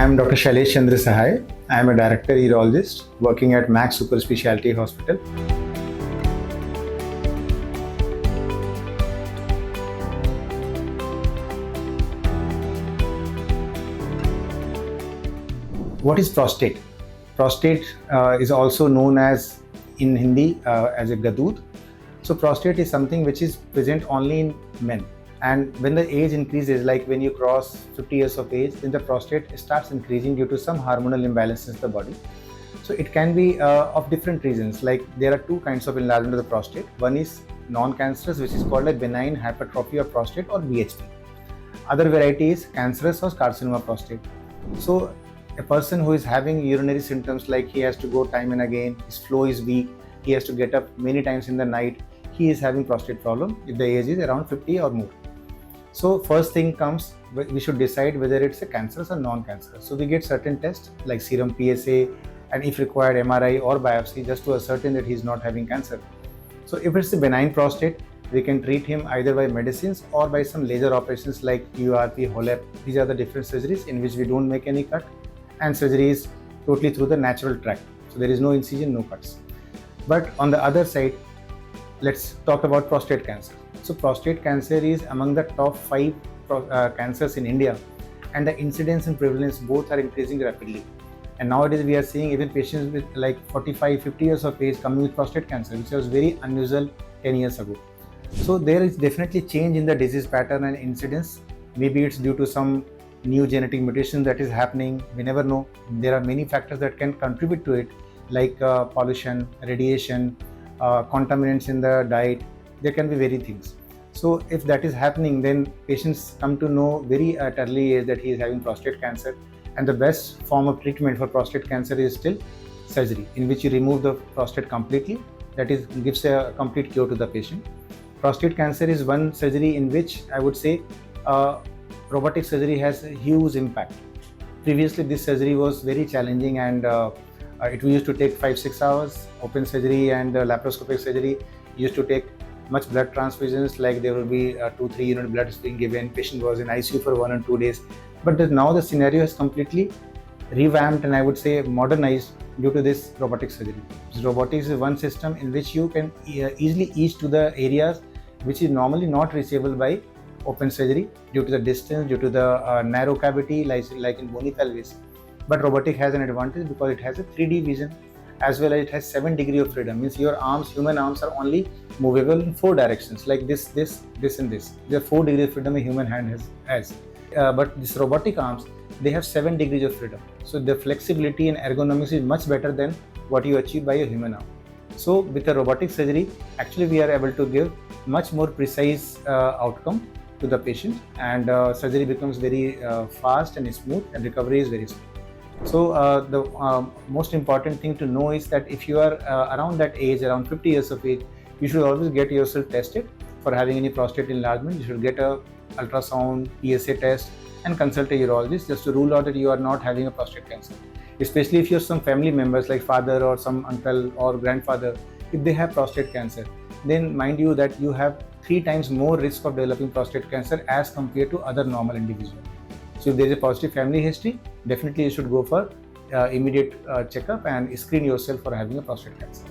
am Dr. Shailesh Chandra Sahay. I am a director urologist working at Max Super Specialty Hospital. What is prostate? Prostate is also known as in Hindi as a gadood. So prostate is something which is present only in men. And when the age increases, like when you cross 50 years of age, then the prostate starts increasing due to some hormonal imbalances in the body. So it can be of different reasons. Like there are two kinds of enlargement of the prostate. One is non-cancerous, which is called a benign hypertrophy of prostate or BHP. Other variety is cancerous or carcinoma prostate. So a person who is having urinary symptoms like he has to go time and again, his flow is weak, he has to get up many times in the night, he is having prostate problem if the age is around 50 or more. So first thing comes, we should decide whether it's a cancerous or non-cancerous. So we get certain tests like serum PSA and if required MRI or biopsy just to ascertain that he is not having cancer. So if it's a benign prostate, we can treat him either by medicines or by some laser operations like URP, HOLEP. These are the different surgeries in which we don't make any cut and surgery is totally through the natural tract. So there is no incision, no cuts. But on the other side, let's talk about prostate cancer. So prostate cancer is among the top 5 cancers in India, and the incidence and prevalence both are increasing rapidly. And nowadays we are seeing even patients with like 45, 50 years of age coming with prostate cancer, which was very unusual 10 years ago. So there is definitely change in the disease pattern and incidence. Maybe it's due to some new genetic mutation that is happening. We never know. There are many factors that can contribute to it, like pollution, radiation, contaminants in the diet. There can be various things. So if that is happening, then patients come to know very at early age that he is having prostate cancer, and the best form of treatment for prostate cancer is still surgery, in which you remove the prostate completely. That is, gives a complete cure to the patient. Prostate cancer is one surgery in which I would say robotic surgery has a huge impact. Previously, this surgery was very challenging and it used to take 5-6 hours. Open surgery and laparoscopic surgery used to take much blood transfusions, like there will be 2-3 unit blood being given. Patient was in ICU for 1 or 2 days. But now the scenario has completely revamped and I would say modernized due to this robotic surgery. Robotics is one system in which you can easily ease to the areas which is normally not reachable by open surgery due to the distance, due to the narrow cavity like in bony pelvis. But robotic has an advantage because it has a 3D vision as well as it has 7 degrees of freedom. Means your arms, human arms are only movable in 4 directions, like this, and this. There are 4 degrees of freedom a human hand has. But this robotic arms, they have 7 degrees of freedom. So the flexibility and ergonomics is much better than what you achieve by a human arm. So with the robotic surgery, actually we are able to give much more precise outcome to the patient, and surgery becomes very fast and smooth, and recovery is very smooth. So the most important thing to know is that if you are around that age, around 50 years of age, you should always get yourself tested for having any prostate enlargement. You should get a ultrasound, PSA test and consult a urologist just to rule out that you are not having a prostate cancer. Especially if you have some family members like father or some uncle or grandfather, if they have prostate cancer, then mind you that you have 3 times more risk of developing prostate cancer as compared to other normal individuals. So if there is a positive family history, definitely you should go for immediate checkup and screen yourself for having a prostate cancer.